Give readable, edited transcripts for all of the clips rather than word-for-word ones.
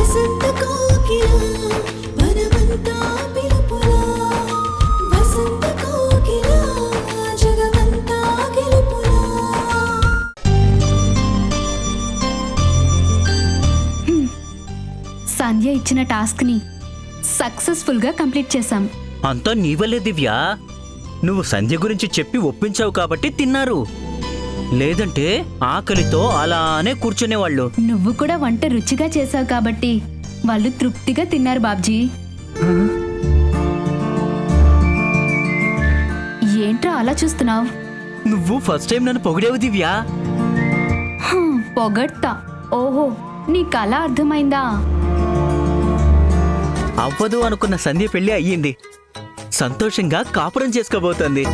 వసంత కోకిల వనమంతా పిలుపులా వసంత కోకిల జగమంతా గెలుపులా. సంధ్య ఇచ్చిన టాస్క్ ని సక్సెస్ఫుల్ గా కంప్లీట్ చేశాం. అంతా నీ వల్లే దివ్య. నువ్వు సంధ్య గురించి చెప్పి ఒప్పించావు కాబట్టి తిన్నారు, లేదంటే ఆకలితో అలానే కూర్చునేవాళ్ళు. నువ్వు కూడా వంట రుచిగా చేశావు కాబట్టి వాళ్ళు తృప్తిగా తిన్నారు బాబ్జీ. ఏంట్రా అలా చూస్తున్నావు? నువ్వు ఫస్ట్ టైం నన్ను పొగిడేవు దివ్య. పొగడ్తా? ఓహో, నీకు అలా అర్థమైందా? అవ్వదు అనుకున్న సంధ్య పెళ్లి అయ్యింది, సంతోషంగా కాపురం చేసుకోబోతోంది.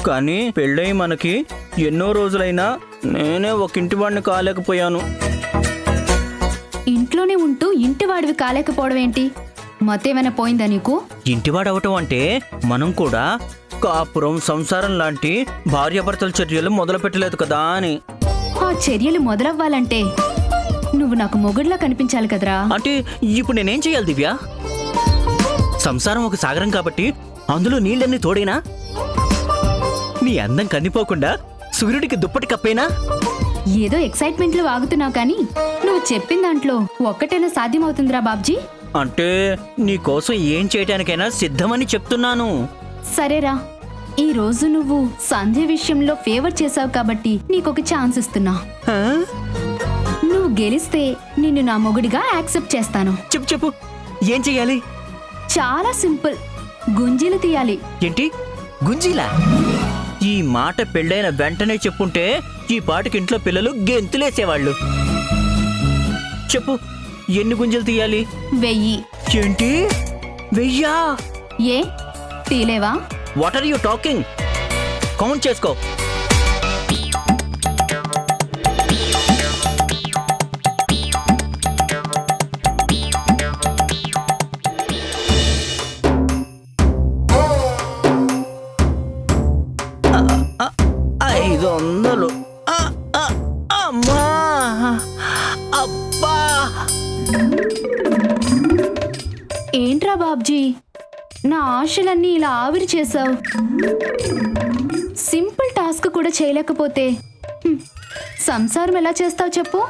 కానీ పెళ్ళై మనకి ఎన్నో రోజులైనా నేనే ఒక ఇంటివాడిని కాలేకపోయాను. ఇంట్లోనే ఉంటూ ఇంటివాడివి కాలేకపోవడం ఏంటి? మతేమైనా పోయిందా నీకు? ఇంటివాడవటం అంటే మనం కూడా కాపురం సంసారం లాంటి భార్యాభర్తల చర్యలు మొదలు పెట్టలేదు కదా అని. ఆ చర్యలు మొదలవ్వాలంటే నువ్వు నాకు మొగుడులా కనిపించాలి కదరా. అంటే ఇప్పుడు నేనేం చేయాలి దివ్య? సంసారం ఒక సాగరం కాబట్టి అందులో నీళ్ళన్నీ తోడేనా? నీ అందం కందిపోకుండా సూర్యుడికి దుప్పటి కప్పేనా? ఏదో ఎక్సైట్మెంట్ లో వాగుతున్నావు కానీ నువ్వు చెప్పిన దాంట్లో ఒక్కటైనా సాధ్యమవుతుందిరా బాబ్జీ? అంటే నీకోసం ఏం చేయటానికైనా సిద్ధమని చెప్తున్నాను. సరేరా, ఈ రోజు నువ్వు సంధ్య విషయంలో ఫేవర్ చేసావు కాబట్టి నీకొక ఛాన్స్ ఇస్తున్నా. హా? నువ్వు గెలిస్తే నిన్ను నా మొగుడిగా యాక్సెప్ట్ చేస్తాను. చెప్పు చెప్పు, ఏం చెయ్యాలి? చాలా సింపుల్, గుంజీలు తీయాలి. ఏంటి గుంజీలా? ఈ మాట పెళ్ళైన వెంటనే చెప్పుంటే ఈ పాటికి ఇంట్లో పిల్లలు గెంతులేసేవాళ్ళు. చెప్పు, ఎన్ని గుంజలు తీయాలి? 1000. ఏంటి 1000? ఏ తీలేవా? What are you talking? Count చేసుకో. అమ్మా, అబ్బా! ఏంట్రా బాబ్జీ, నా ఆశలన్నీ ఇలా ఆవిరి చేసావు. సింపుల్ టాస్క్ కూడా చేయలేకపోతే సంసారం ఎలా చేస్తావు చెప్పు?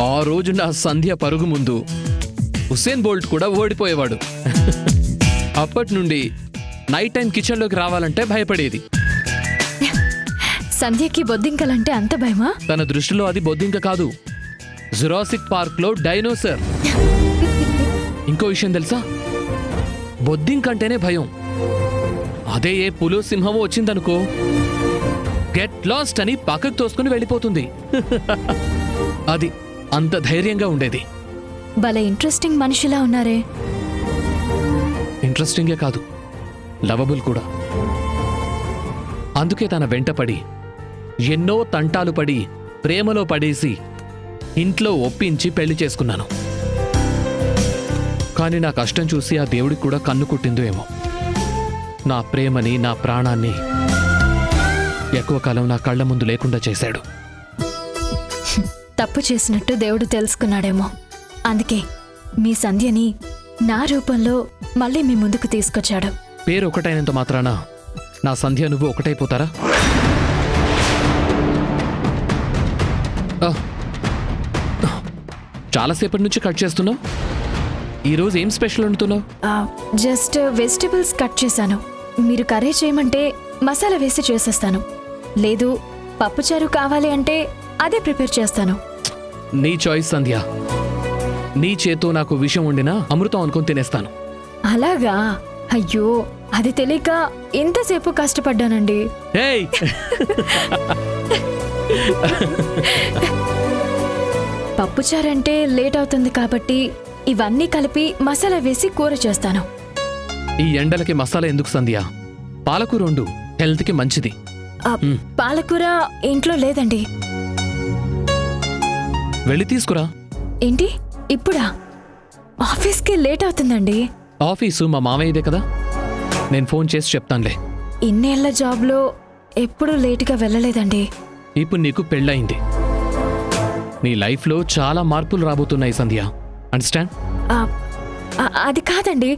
ఆ రోజు నా సంధ్య పరుగు ముందు హుస్సేన్ బోల్ట్ కూడా ఓడిపోయేవాడు. అప్పటి నుండి నైట్ టైం కిచెన్లోకి రావాలంటే భయపడేది. సంధ్యకి బొద్దింకలంటే అంత భయమా? తన దృష్టిలో అది బొద్దింక కాదు, జురాసిక్ పార్క్ లో డైనోసర్. ఇంకో విషయం తెలుసా, బొద్దింకంటేనే భయం. అదే ఏ పులో సింహమో వచ్చిందనుకో, గెట్ లాస్ట్ అని పక్కకు తోసుకుని వెళ్ళిపోతుంది. అది అంత ధైర్యంగా ఉండేది. భలే ఇంట్రెస్టింగ్ మనిషిలా ఉన్నారే. ఇంట్రెస్టింగే కాదు, లవబుల్ కూడా. అందుకే తన వెంటపడి ఎన్నో తంటాలు పడి ప్రేమలో పడేసి ఇంట్లో ఒప్పించి పెళ్లి చేసుకున్నాను. కానీ నా కష్టం చూసి ఆ దేవుడికి కూడా కన్ను కుట్టిందో ఏమో. నా ప్రేమని, నా ప్రాణాన్ని ఎక్కువ కాలం నా కళ్ళ ముందు లేకుండా చేశాడు. తప్పు చేసినట్టు దేవుడు తెలుసుకున్నాడేమో. అందుకే మీ సంధ్యని నా రూపంలో మళ్ళీ మీ ముందుకు తీసుకొచ్చాడు. పేరు ఒకటైనంత మాత్రాన నా సంధ్య నువ్వు ఒకటైపోతారా? చాలాసేపటి నుంచి కట్ చేస్తున్నావు. ఈరోజు ఏం స్పెషల్ వండుతున్నావు? జస్ట్ వెజిటబుల్స్ కట్ చేశాను. మీరు కర్రీ చేయమంటే మసాలా వేసి చేసేస్తాను. లేదు పప్పుచారు కావాలి అంటే అదే ప్రిపేర్ చేస్తాను. నీ చాయిస్ సంధ్య. నీ చేతో నాకు విషం వండినా అమృతం అనుకుని తినేస్తాను. అలాగా? అయ్యో, అది తెలియక ఇంతసేపు కష్టపడ్డానండి. ఏయ్! పప్పుచారంటే లేట్ అవుతుంది కాబట్టి ఇవన్నీ కలిపి మసాలా వేసి కూర చేస్తాను. ఈ ఎండలకి మసాలా ఎందుకు సంధ్య? పాలకూర వండు, హెల్త్కి మంచిది. పాలకూర ఇంట్లో లేదండి. వెళ్ళి తీసుకురా. ఏంటి ఇప్పుడా? ఆఫీస్కి లేట్ అవుతుందండి. ఆఫీసు మా మామయ్యదే కదా, నేను ఫోన్ చేసి చెప్తానులే. ఇన్నేళ్ల జాబ్లో ఎప్పుడూ లేటుగా వెళ్ళలేదండి. ఇప్పుడు నీకు పెళ్ళయింది, నీ లైఫ్లో చాలా మార్పులు రాబోతున్నాయి సంధ్య, అండర్స్టాండ్? అది కాదండి,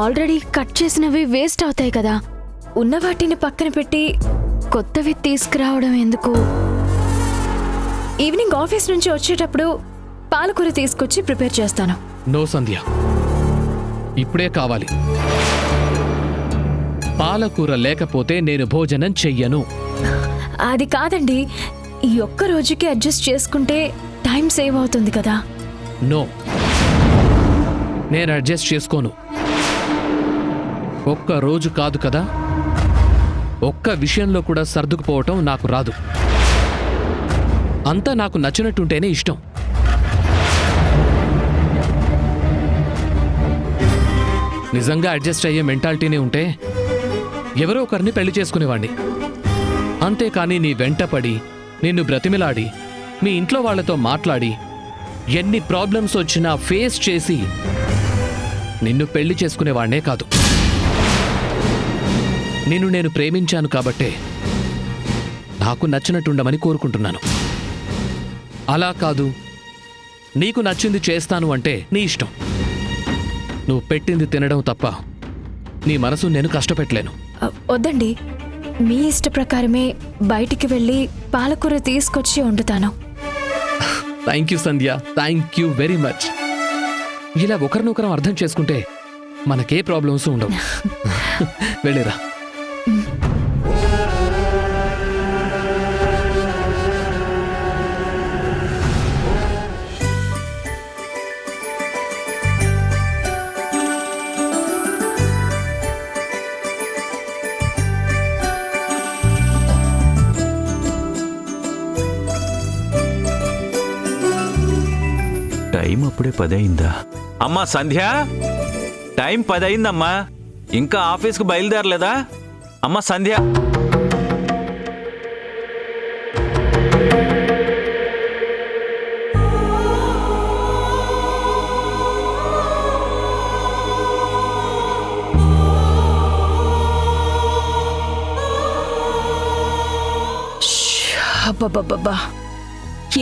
ఆల్రెడీ కట్ చేసినవి వేస్ట్ అవుతాయి కదా. ఉన్న వాటిని పక్కన పెట్టి కొత్తవి తీసుకురావడం ఎందుకు? ఈవినింగ్ ఆఫీస్ నుంచి వచ్చేటప్పుడు పాలకూర తీసుకొచ్చి ప్రిపేర్ చేస్తాను. నో సంధ్య, ఇప్పుడే కావాలి. పాలకూర లేకపోతే నేను భోజనం చెయ్యను. అది కాదండి, ఈ ఒక్క రోజుకి అడ్జస్ట్ చేసుకుంటే టైం సేవ్ అవుతుంది కదా. నో, నేను అడ్జస్ట్ చేసుకోను. ఒక్క రోజు కాదు కదా, ఒక్క విషయంలో కూడా సర్దుకుపోవటం నాకు రాదు. అంతా నాకు నచ్చినట్టుంటేనే ఇష్టం. నిజంగా అడ్జస్ట్ అయ్యే మెంటాలిటీనే ఉంటే ఎవరో ఒకరిని పెళ్లి చేసుకునేవాణ్ణి. అంతేకాని నీ వెంటపడి, నిన్ను బ్రతిమిలాడి, మీ ఇంట్లో వాళ్లతో మాట్లాడి, ఎన్ని ప్రాబ్లమ్స్ వచ్చినా ఫేస్ చేసి నిన్ను పెళ్లి చేసుకునేవాణ్ణే కాదు. నిన్ను నేను ప్రేమించాను కాబట్టే నాకు నచ్చినట్టుండమని కోరుకుంటున్నాను. అలా కాదు, నీకు నచ్చింది చేస్తాను అంటే నీ ఇష్టం. నువ్వు పెట్టింది తినడం తప్ప నీ మనసు నేను కష్టపెట్టలేను. వద్దండి, మీ ఇష్ట ప్రకారమే బయటికి వెళ్ళి పాలకూర తీసుకొచ్చి వండుతాను. Thank you Sandhya, thank you very much. ఇలా ఒకరినొకరం అర్థం చేసుకుంటే మనకే ప్రాబ్లమ్స్ ఉండవు. వెళ్ళిరా. టైం అప్పుడే 10 అయిందా? అమ్మా సంధ్య, టైం 10 అయిందమ్మా, ఇంకా ఆఫీస్కి బయలుదేరలేదా? అమ్మా సంధ్య. అబ్బబ్బబ్బబ్బా,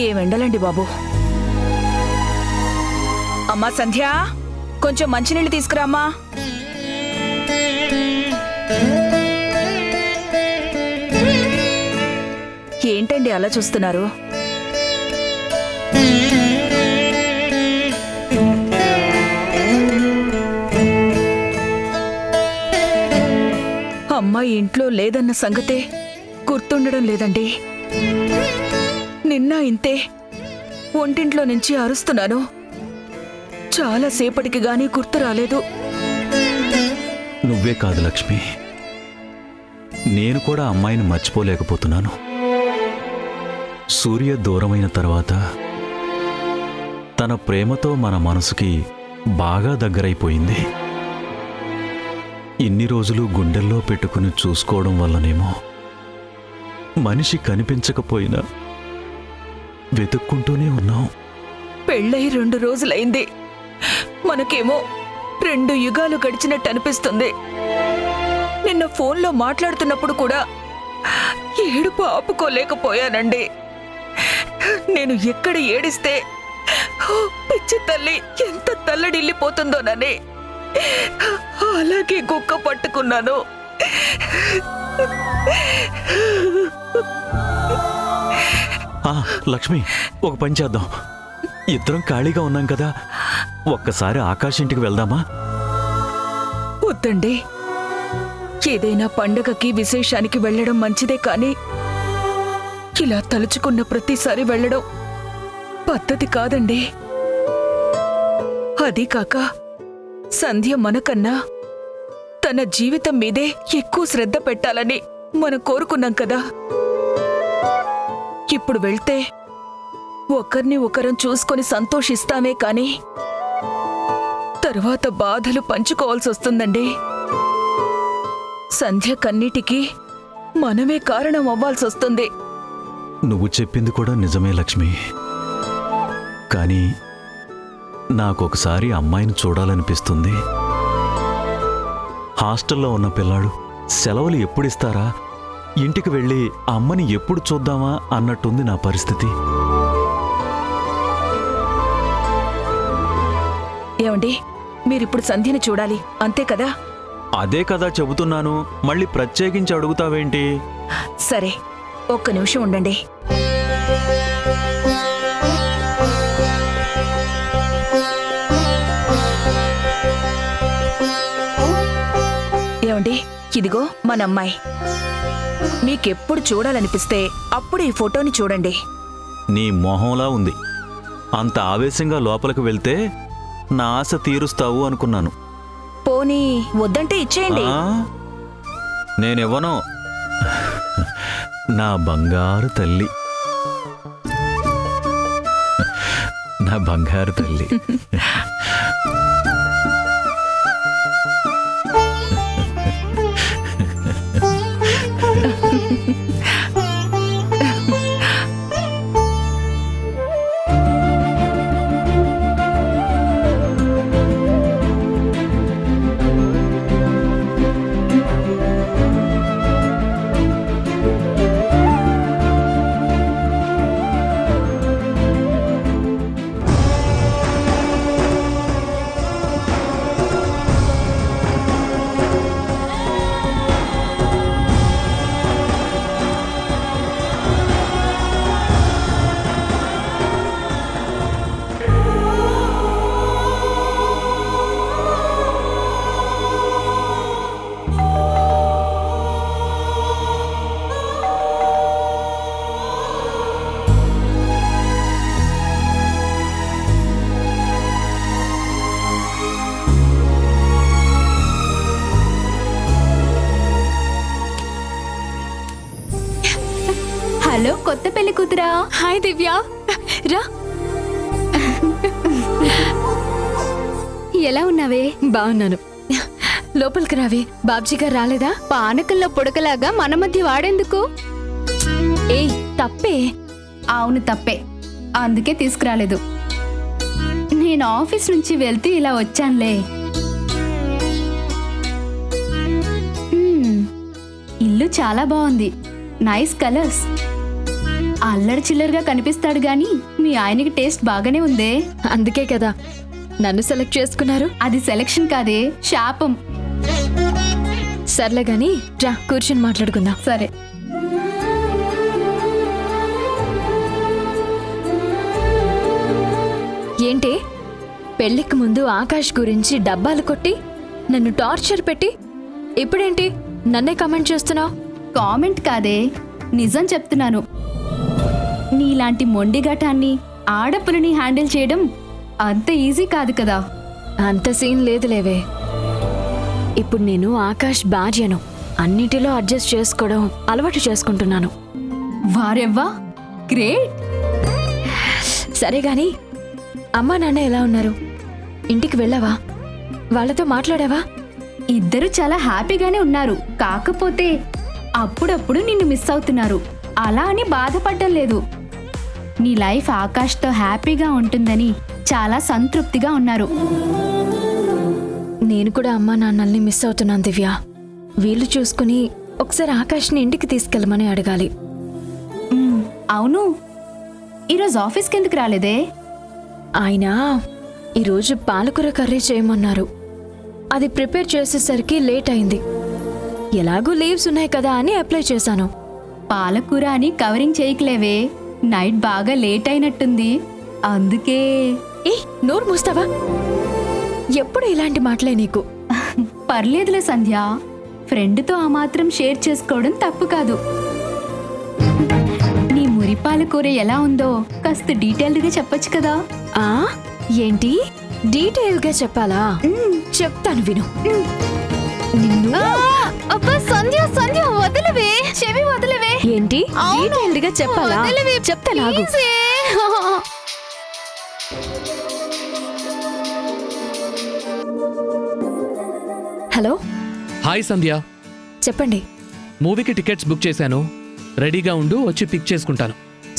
ఏమెండలండి బాబు. అమ్మా సంధ్య, కొంచెం మంచినీళ్ళు తీసుకురామ్మా. ఏంటండి అలా చూస్తున్నారు? అమ్మ ఇంట్లో లేదన్న సంగతే గుర్తుండడం లేదండి. నిన్న ఇంతే, ఒంటింట్లో నుంచి అరుస్తున్నాను, చాలా సేపటికి గానీ గుర్తు రాలేదు. నువ్వే కాదు లక్ష్మి, నేను కూడా అమ్మాయిని మర్చిపోలేకపోతున్నాను. సూర్య దూరమైన తర్వాత తన ప్రేమతో మన మనసుకి బాగా దగ్గరైపోయింది. ఇన్ని రోజులు గుండెల్లో పెట్టుకుని చూసుకోవడం వల్లనేమో మనిషి కనిపించకపోయినా వెతుక్కుంటూనే ఉన్నాం. పెళ్ళై 2 రోజులైంది, మనకేమో 2 యుగాలు గడిచినట్టు అనిపిస్తుంది. నిన్న ఫోన్లో మాట్లాడుతున్నప్పుడు కూడా ఏడుపు ఆపుకోలేకపోయానండి. నేను ఎక్కడ ఏడిస్తే పిచ్చి తల్లి ఎంత తల్లడిల్లిపోతుందోనని అలాగే గుక్క పట్టుకున్నాను. లక్ష్మి, ఒక పని చేద్దాం. ఇద్దరం ఖాళీగా ఉన్నాం కదా, ఒక్కసారి ఆకాష్ ఇంటికి వెళ్దామా? వద్దండి, ఏదైనా పండగకి విశేషానికి వెళ్ళడం మంచిదే, కానీ ఇలా తలుచుకున్న ప్రతిసారి వెళ్ళడం పద్ధతి కాదండి. అదీ కాక సంధ్య మనకన్నా తన జీవితం మీదే ఎక్కువ శ్రద్ధ పెట్టాలని మనం కోరుకున్నాం కదా. ఇప్పుడు వెళ్తే ఒకరిని ఒకరం చూసుకొని సంతోషిస్తామే కాని తరువాత బాధలు పంచుకోవాల్సి వస్తుందండి. సంధ్య కన్నిటికీ మనమే కారణం అవ్వాల్సి వస్తుంది. నువ్వు చెప్పింది కూడా నిజమే లక్ష్మి, కానీ నాకొకసారి అమ్మాయిని చూడాలనిపిస్తుంది. హాస్టల్లో ఉన్న పిల్లాడు సెలవులు ఎప్పుడిస్తారా, ఇంటికి వెళ్ళి అమ్మని ఎప్పుడు చూద్దామా అన్నట్టుంది నా పరిస్థితి. ఏమండి, మీరిప్పుడు సంధ్యని చూడాలి అంతే కదా? అదే కదా చెబుతున్నాను, మళ్ళీ ప్రత్యేకించి అడుగుతావేంటి? సరే, ఒక్క నిమిషం ఉండండి. ఏమండి, ఇదిగో మన అమ్మాయి. మీకెప్పుడు చూడాలనిపిస్తే అప్పుడు ఈ ఫోటోని చూడండి. నీ మొహంలా ఉంది. అంత ఆవేశంగా లోపలికి వెళ్తే నా ఆశ తీరుస్తావు అనుకున్నాను. పోనీ వద్దంటే ఇచ్చేయండి. ఆ? నేనివ్వను. నా బంగారు తల్లి, నా బంగారు తల్లి. హలో కొత్త పెళ్లి కూతురా. హాయ్ దివ్య, రా. ఎలా ఉన్నావే? బాగున్నాను. లోపలికి రావే. బాబ్జీ గారు రాలేదా? పానకంలో పుడకలాగా మన మధ్య వాడేందుకు? ఏయ్, తప్పే. అవును తప్పే, అందుకే తీసుకురాలేదు. నేను ఆఫీస్ నుంచి వెళ్తూ ఇలా వచ్చానులే. ఇల్లు చాలా బాగుంది, నైస్ కలర్స్. అల్లరి చిల్లరగా కనిపిస్తాడు గాని మీ ఆయనకి టేస్ట్ బాగానే ఉందే. అందుకే కదా నన్ను సెలెక్ట్ చేసుకున్నారు. అది సెలెక్షన్ కాదే, శాపం. సర్లే గాని రా, కూర్చొని మాట్లాడుకుందాం. సరే. ఏంటి, పెళ్లికి ముందు ఆకాష్ గురించి డబ్బాలు కొట్టి నన్ను టార్చర్ పెట్టి ఇప్పుడేంటి నన్నే కమెంట్ చేస్తున్నావు? కామెంట్ కాదే, నిజం చెప్తున్నాను. నీలాంటి మొండిఘటాన్ని ఆడపులని హ్యాండిల్ చేయడం అంత ఈజీ కాదు కదా. అంత సీన్ లేదులేవే. ఇప్పుడు నేను ఆకాష్ భార్యను, అన్నిటిలో అడ్జస్ట్ చేసుకోవడం అలవాటు చేసుకుంటున్నాను. వారెవ్వా, గ్రేట్. సరే గాని అమ్మా నాన్న ఎలా ఉన్నారు? ఇంటికి వెళ్ళావా? వాళ్ళతో మాట్లాడావా? ఇద్దరు చాలా హ్యాపీగానే ఉన్నారు. కాకపోతే అప్పుడప్పుడు నిన్ను మిస్ అవుతున్నారు. అలా అని బాధపడ్డం లేదు. నీ లైఫ్ ఆకాష్తో హ్యాపీగా ఉంటుందని చాలా సంతృప్తిగా ఉన్నారు. నేను కూడా అమ్మా నాన్నల్ని మిస్ అవుతున్నాను దివ్య. వీళ్ళు చూసుకుని ఒకసారి ఆకాష్ని ఇంటికి తీసుకెళ్ళమని అడగాలి. అవును, ఈరోజు ఆఫీస్కి ఎందుకు రాలేదే? ఆయన ఈరోజు పాలకూర కర్రీ చేయమన్నారు. అది ప్రిపేర్ చేసేసరికి లేట్ అయింది. ఎలాగూ లీవ్స్ ఉన్నాయి కదా అని అప్లై చేశాను. పాలకూర అని కవరింగ్ చేయకలేవే, నైట్ బాగా లేట్ అయినట్టుంది, అందుకే. ఏ, నోరు మూస్తావా? ఎప్పుడు ఇలాంటి మాటలే నీకు. పర్లేదులే సంధ్య, ఫ్రెండ్తో ఆ మాత్రం షేర్ చేసుకోవడం తప్పు కాదు. నీ మురిపాల కూర ఎలా ఉందో కాస్త డీటెయిల్డ్గా చెప్పొచ్చు కదా. ఆ ఏంటి డీటెయిల్గా చెప్పాలా? చెప్తాను విను. నిన్ను సంధ్య సంధ్య వదిలేవే, చెవి వదిలేవే. ఏంటి డీటెయిల్డ్గా చెప్పాలా? చెప్తా నాకు. హలో, హాయ్ సంధ్య, చెప్పండి. మూవీకి టికెట్స్ బుక్ చేశాను. రెడీగా ఉండు, వచ్చి పిక్ చేసుకుంటాను.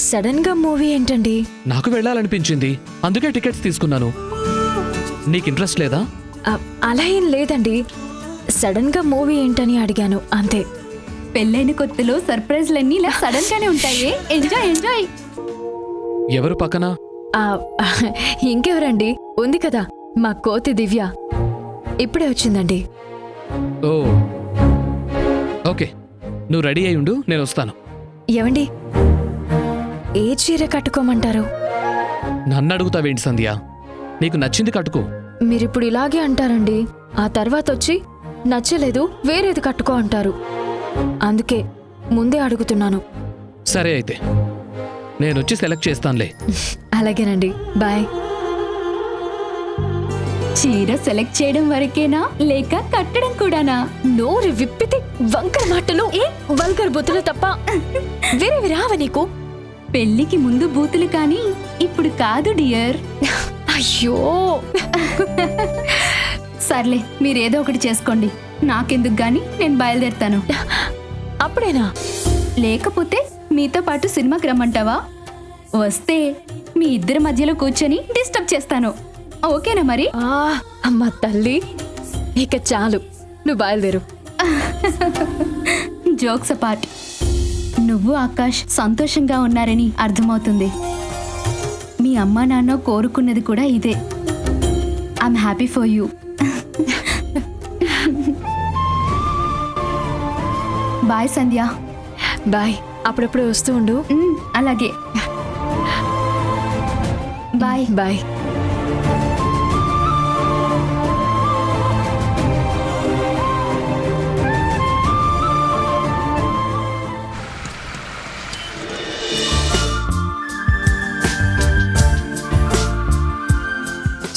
సడన్ గా మూవీ ఏంటండి? నాకు వెళ్ళాలనిపించింది, అందుకే టికెట్స్ తీసుకున్నాను. నీకు ఇంట్రెస్ట్ లేదా? అలా ఏం లేదండి. సడన్ గా మూవీ ఏంటని అడిగాను అంతే. పెళ్ళైన కొత్తలో సర్ప్రైజ్లన్నీ ఇలా సడన్ గానే ఉంటాయే. Enjoy enjoy. ఎవరు పక్కన? ఆ, ఇంకెవరండి, ఉంది కదా మా కోతి దివ్య. ఇప్పుడే వచ్చిందండి. ఓ ఓకే, నువ్వు రెడీ అయి ఉండు, నేను వస్తాను. ఏవండి, ఏ చీర కట్టుకోమంటారు? నన్ను అడుగుతావేంటి సంధ్య? నీకు నచ్చింది కట్టుకో. మీరిప్పుడు ఇలాగే అంటారండి, ఆ తర్వాత వచ్చి నచ్చలేదు వేరేది కట్టుకో అంటారు. అందుకే ముందే అడుగుతున్నాను. సరే అయితే నేను వచ్చి సెలెక్ట్ చేస్తానులే. అలాగేనండి, బాయ్. చీర సెలెక్ట్ చేయడం వరకేనా లేక కట్టడం కూడానా? నోరు విప్పితే వంకర మాటలు, వంకర బుద్ధులు తప్ప వేరేవి రావా నీకు? పెళ్లికి ముందు బూతులు కానీ ఇప్పుడు కాదు డియర్. అయ్యో, సర్లే, మీరేదో ఒకటి చేసుకోండి. నాకెందుకు గాని, నేను బయలుదేరుతాను. అప్పుడేనా? లేకపోతే మీతో పాటు సినిమాకి రమ్మంటావా? వస్తే మీ ఇద్దరి మధ్యలో కూర్చొని డిస్టర్బ్ చేస్తాను. ఓకేనా మరి? అమ్మ తల్లి, ఇక చాలు, నువ్వు బయలుదేరు. జోక్స్ అపార్ట్, నువ్వు ఆకాష్ సంతోషంగా ఉన్నారని అర్థమవుతుంది. మీ అమ్మా నాన్న కోరుకున్నది కూడా ఇదే. I'm happy for you. Bye Sandhya. Bye. అప్పుడప్పుడు వస్తూ ఉండు. అలాగే, బాయ్. బాయ్.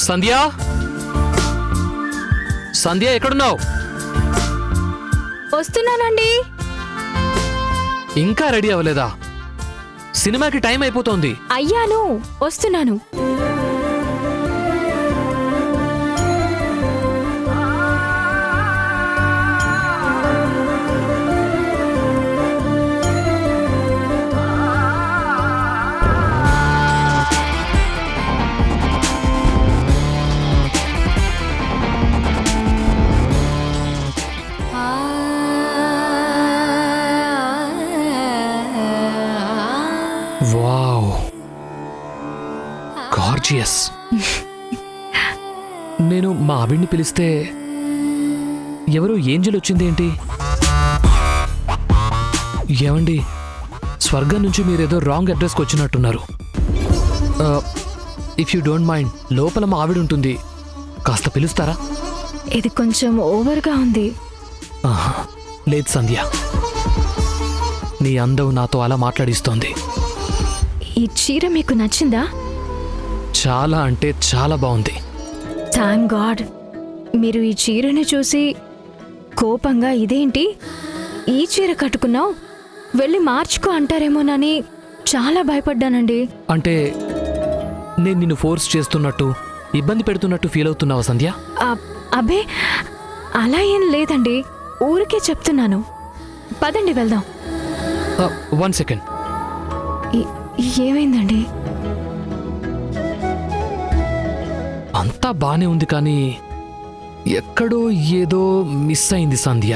సంధ్య, సంధ్య ఎక్కడున్నావు? వస్తున్నానండి. ఇంకా రెడీ అవ్వలేదా? సినిమాకి టైం అయిపోతోంది. అయ్యాను, వస్తున్నాను. Wow, gorgeous. నేను మా ఆవిడ్ని పిలిస్తే ఎవరో ఏంజల్ వచ్చింది ఏంటి? ఏమండి, స్వర్గం నుంచి మీరేదో రాంగ్ అడ్రస్కి వచ్చినట్టున్నారు. ఇఫ్ యూ డోంట్ మైండ్, లోపల మా ఆవిడ ఉంటుంది, కాస్త పిలుస్తారా? ఇది కొంచెం ఓవర్గా ఉంది. ఆహా, లేదు సంధ్య, నీ అందం నాతో అలా మాట్లాడిస్తోంది. ఈ చీర మీకు నచ్చిందా? చాలా అంటే చాలా బాగుంది. Thank God. మీరు ఈ చీరని చూసి కోపంగా ఇదేంటి ఈ చీర కట్టుకున్నావు, వెళ్ళి మార్చుకో అంటారేమోనని చాలా భయపడ్డానండి. అంటే నేను నిన్ను ఫోర్స్ చేస్తున్నట్టు, ఇబ్బంది పెడుతున్నట్టు ఫీల్ అవుతున్నావా సంధ్య? అబ్బే, అలా ఏం లేదండి, ఊరికే చెప్తున్నాను. పదండి వెళ్దాం. 1 సెకండ్. ఏమైందండి? అంతా బానే ఉంది కానీ ఎక్కడో ఏదో మిస్ అయింది సంధ్య.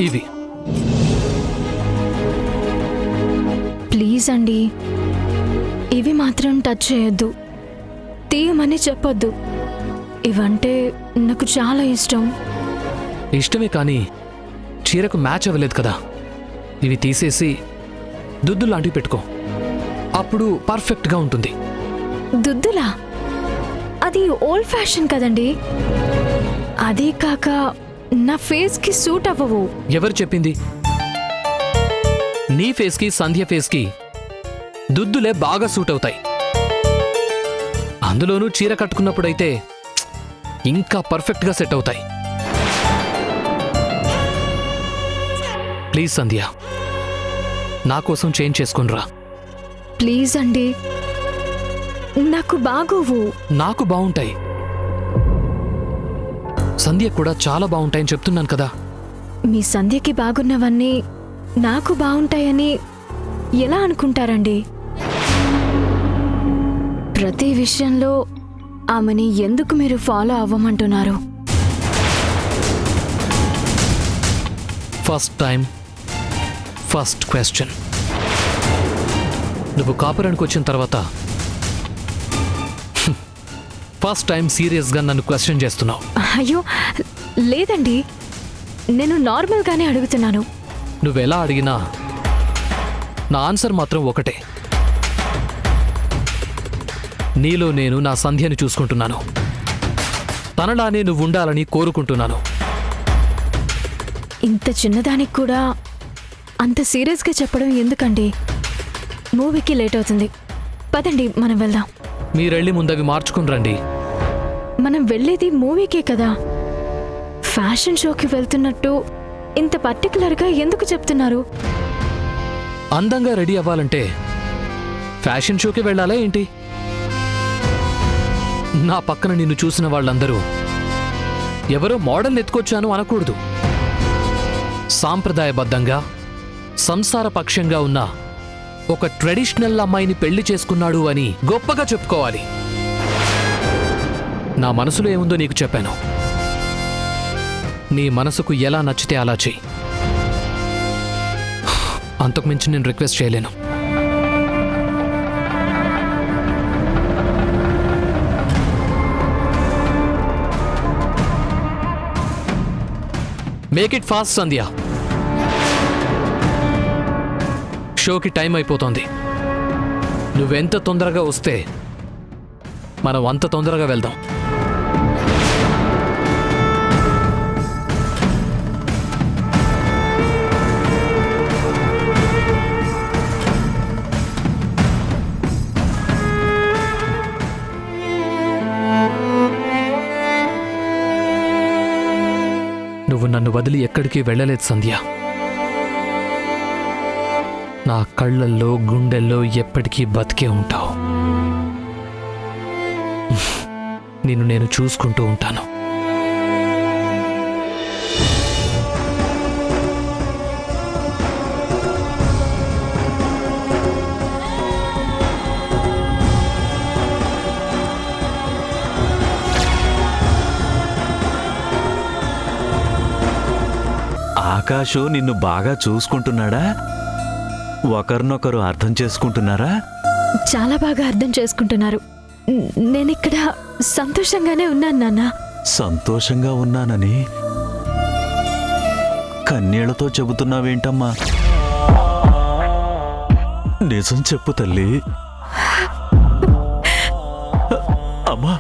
ఇవి ప్లీజ్ అండి, ఇవి మాత్రం టచ్ చేయొద్దు, తీయమని చెప్పొద్దు. ఇవంటే నాకు చాలా ఇష్టం. ఇష్టమే కానీ చీరకు మ్యాచ్ అవ్వలేదు కదా. ఇవి తీసేసి దుద్దు లాంటివి పెట్టుకో, అప్పుడు పర్ఫెక్ట్గా ఉంటుంది. దుద్దులా? అది ఓల్డ్ ఫ్యాషన్ కదండి. అదే కాక నా ఫేస్కి సూట్ అవ్వవు. ఎవరు చెప్పింది? నీ ఫేస్కి సంధ్య ఫేస్కి దుద్దులే బాగా సూట్ అవుతాయి. అందులోనూ చీర కట్టుకున్నప్పుడైతే ఇంకా పర్ఫెక్ట్గా సెట్ అవుతాయి. ప్లీజ్ సంధ్య, నా కోసం చేంజ్ చేసుకునిరా. ప్లీజ్ అండి, నాకు బాగోవు. నాకు బాగుంటాయి, సంధ్య కూడా చాలా బాగుంటాయని చెప్తున్నాను కదా. మీ సంధ్యకి బాగున్నవన్నీ నాకు బాగుంటాయని ఎలా అనుకుంటారండి? ప్రతి విషయంలో ఆమెని ఎందుకు మీరు ఫాలో అవ్వమంటున్నారు? First time first question. నువ్వు కాపురానికి వచ్చిన తర్వాత ఫస్ట్ టైం సీరియస్గా నన్ను క్వశ్చన్ చేస్తున్నావు. అయ్యో లేదండి, నేను నార్మల్గానే అడుగుతున్నాను. నువ్వెలా అడిగినా నా ఆన్సర్ మాత్రం ఒకటే. నీలో నేను నా సంధ్యని చూసుకుంటున్నాను. తనలానే నువ్వు ఉండాలని కోరుకుంటున్నాను. ఇంత చిన్నదానికి కూడా అంత సీరియస్గా చెప్పడం ఎందుకండి? మూవీకి లేట్ అవుతుంది, పదండి మనం వెళ్దాం. మీరెళ్ళి ముందవి మార్చుకుని రండి. మనం వెళ్ళేది మూవీకే కదా, ఫ్యాషన్ షోకి వెళ్తున్నట్టు ఇంత పర్టికులర్గా ఎందుకు చెప్తున్నారు? అందంగా రెడీ అవ్వాలంటే ఫ్యాషన్ షోకి వెళ్ళాలా ఏంటి? నా పక్కన నిన్ను చూసిన వాళ్ళందరూ ఎవరో మోడల్ ఎత్తుకొచ్చాను అనకూడదు. సాంప్రదాయబద్ధంగా సంసారపక్షంగా ఉన్న ఒక ట్రెడిషనల్ అమ్మాయిని పెళ్లి చేసుకున్నాడు అని గొప్పగా చెప్పుకోవాలి. నా మనసులో ఏముందో నీకు చెప్పాను. నీ మనసుకు ఎలా నచ్చితే అలా చెయ్యి. అంతకుమించి నేను రిక్వెస్ట్ చేయలేను. మేక్ ఇట్ ఫాస్ట్ సంధ్య. షోకి టైం అయిపోతోంది. నువ్వెంత తొందరగా వస్తే మనం అంత తొందరగా వెళ్దాం. నువ్వు నన్ను వదిలి ఎక్కడికి వెళ్ళలేదు సంధ్య. నా కళ్ళల్లో గుండెల్లో ఎప్పటికీ బతికే ఉంటావు. నిన్ను నేను చూసుకుంటూ ఉంటాను. ఆకాశు నిన్ను బాగా చూసుకుంటున్నాడా? ఒకరినొకరు అర్థం చేసుకుంటున్నారా? చాలా బాగా అర్థం చేసుకుంటున్నారు. నేనిక్కడ సంతోషంగానే ఉన్నాను నాన్న. సంతోషంగా ఉన్నానని కన్నీళ్లతో చెబుతున్నావేంటమ్మా? నిజం చెప్పు తల్లి. అమ్మా